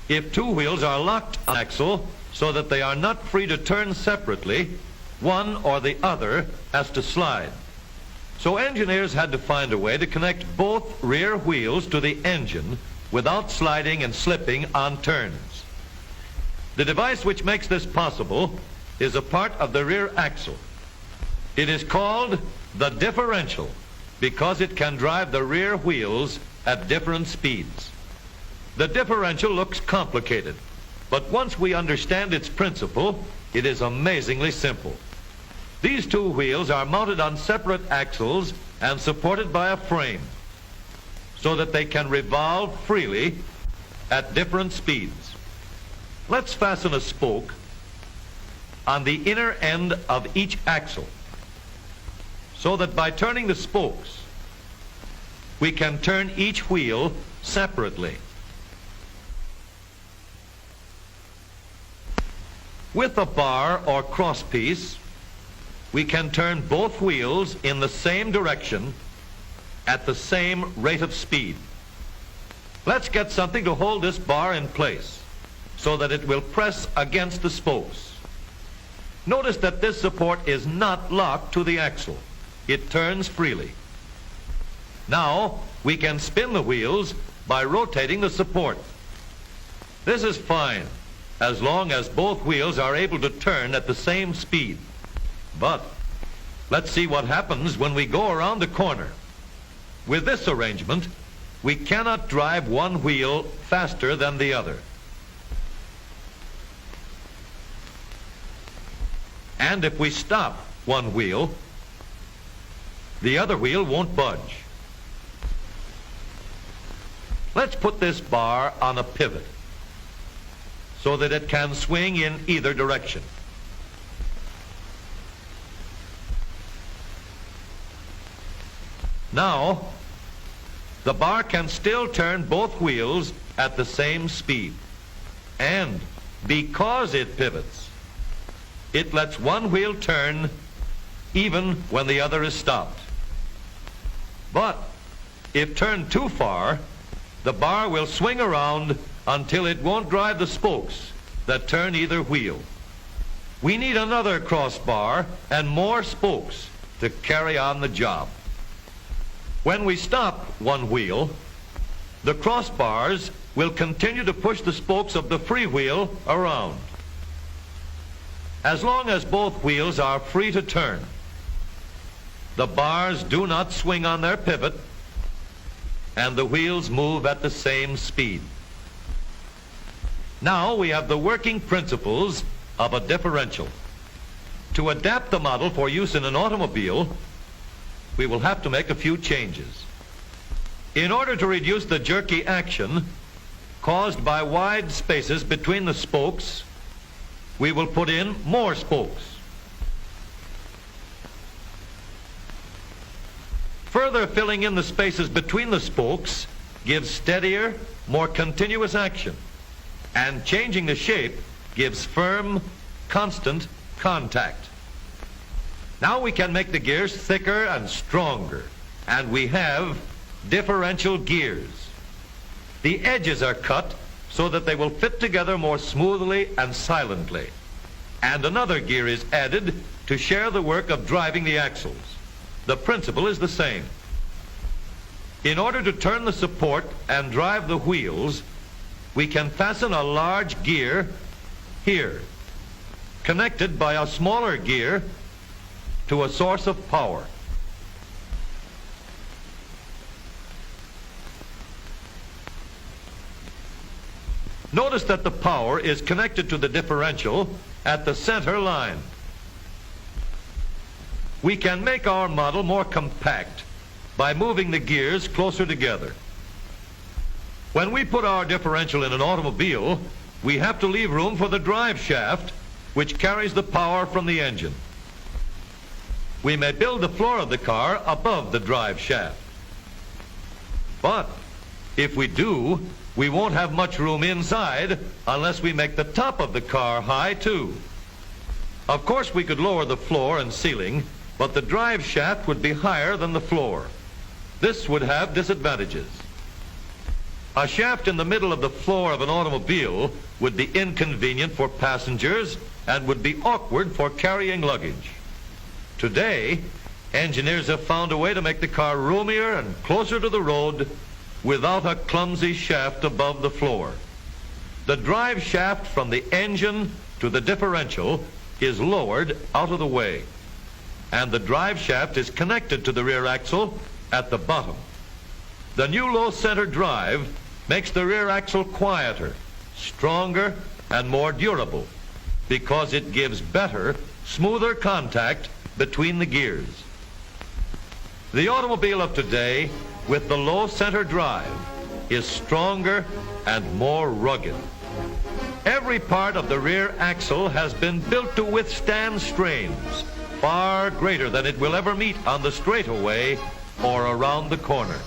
If two wheels are locked on the axle so that they are not free to turn separately, one or the other has to slide. So engineers had to find a way to connect both rear wheels to the engine without sliding and slipping on turns. The device which makes this possible is a part of the rear axle. It is called the differential because it can drive the rear wheels at different speeds. The differential looks complicated, but once we understand its principle, it is amazingly simple. These two wheels are mounted on separate axles and supported by a frame so that they can revolve freely at different speeds. Let's fasten a spoke on the inner end of each axle so that by turning the spokes, we can turn each wheel separately. With a bar or crosspiece, we can turn both wheels in the same direction at the same rate of speed. Let's get something to hold this bar in place so that it will press against the spokes. Notice that this support is not locked to the axle. It turns freely. Now we can spin the wheels by rotating the support. This is fine as long as both wheels are able to turn at the same speed. But let's see what happens when we go around the corner. With this arrangement, we cannot drive one wheel faster than the other. And if we stop one wheel, the other wheel won't budge. Let's put this bar on a pivot so that it can swing in either direction. Now, the bar can still turn both wheels at the same speed. And because it pivots, it lets one wheel turn even when the other is stopped. But if turned too far, the bar will swing around until it won't drive the spokes that turn either wheel. We need another crossbar and more spokes to carry on the job. When we stop one wheel, the crossbars will continue to push the spokes of the free wheel around. As long as both wheels are free to turn, the bars do not swing on their pivot and the wheels move at the same speed. Now we have the working principles of a differential. To adapt the model for use in an automobile, we will have to make a few changes. In order to reduce the jerky action caused by wide spaces between the spokes, we will put in more spokes. Further filling in the spaces between the spokes gives steadier, more continuous action, and changing the shape gives firm, constant contact. Now we can make the gears thicker and stronger, and we have differential gears. The edges are cut so that they will fit together more smoothly and silently, and another gear is added to share the work of driving the axles. The principle is the same. In order to turn the support and drive the wheels, we can fasten a large gear here, connected by a smaller gear to a source of power. Notice that the power is connected to the differential at the center line. We can make our model more compact by moving the gears closer together. When we put our differential in an automobile, we have to leave room for the drive shaft, which carries the power from the engine. We may build the floor of the car above the drive shaft. But if we do, we won't have much room inside unless we make the top of the car high too. Of course, we could lower the floor and ceiling, but the drive shaft would be higher than the floor. This would have disadvantages. A shaft in the middle of the floor of an automobile would be inconvenient for passengers and would be awkward for carrying luggage. Today, engineers have found a way to make the car roomier and closer to the road without a clumsy shaft above the floor. The drive shaft from the engine to the differential is lowered out of the way, and the drive shaft is connected to the rear axle at the bottom. The new low center drive makes the rear axle quieter, stronger, and more durable because it gives better, smoother contact between the gears. The automobile of today with the low center drive is stronger and more rugged. Every part of the rear axle has been built to withstand strains far greater than it will ever meet on the straightaway or around the corner.